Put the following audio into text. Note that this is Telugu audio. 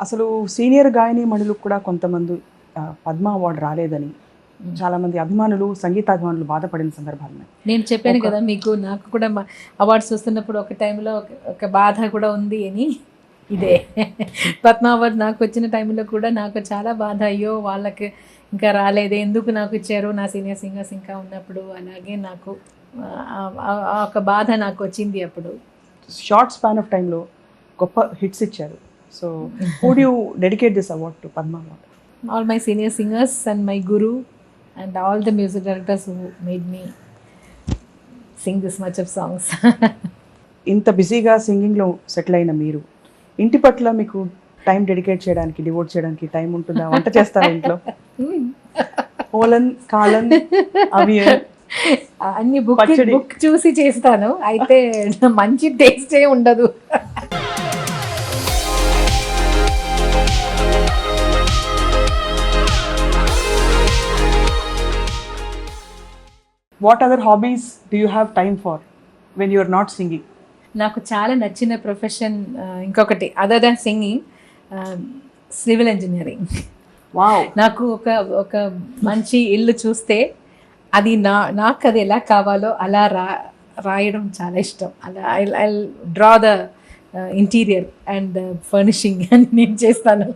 అసలు సీనియర్ గాయనీమణులకు కూడా కొంతమంది పద్మ అవార్డు రాలేదని చాలామంది అభిమానులు, సంగీతాభిమానులు బాధపడిన సందర్భాలు ఉన్నాయి. నేను చెప్పాను కదా మీకు, నాకు కూడా అవార్డ్స్ వస్తున్నప్పుడు ఒక టైంలో ఒక బాధ కూడా ఉంది అని. ఇదే పద్మ అవార్డు నాకు వచ్చిన టైంలో కూడా నాకు చాలా బాధ, అయ్యో వాళ్ళకి ఇంకా రాలేదే, ఎందుకు నాకు ఇచ్చారు నా సీనియర్ సింగర్స్ ఇంకా ఉన్నప్పుడు. అలాగే నాకు ఒక బాధ నాకు వచ్చింది అప్పుడు. షార్ట్ స్పాన్ ఆఫ్ టైంలో గొప్ప హిట్స్ ఇచ్చారు. So who do you dedicate this award to, Padma award? All my senior singers and my guru and all the music directors who made me sing this much of songs. ఇంత బిజీగా సింగింగ్లో సెటిల్ అయిన మీరు ఇంటి పట్ల మీకు టైం డెడికేట్ చేయడానికి, డివోట్ చేయడానికి టైం ఉంటుందా? వంట చేస్తారా ఇంట్లో? ఓలన్ కాలన్ అవి అన్ని బుక్ చూసి చేస్తాను, అయితే మంచి టేస్టే ఉండదు. What other hobbies do you have time for when you are not singing? నాకు చాలా నచ్చిన ప్రొఫెషన్ ఇంకొకటి other than singing, civil engineering. Wow! నాకు ఒక మంచి ఇల్లు చూస్తే అది నాకు అది ఎలా కావాలో అలా రాయడం చాలా ఇష్టం. అలా I draw the interior and furnishing అని నేను చేస్తాను.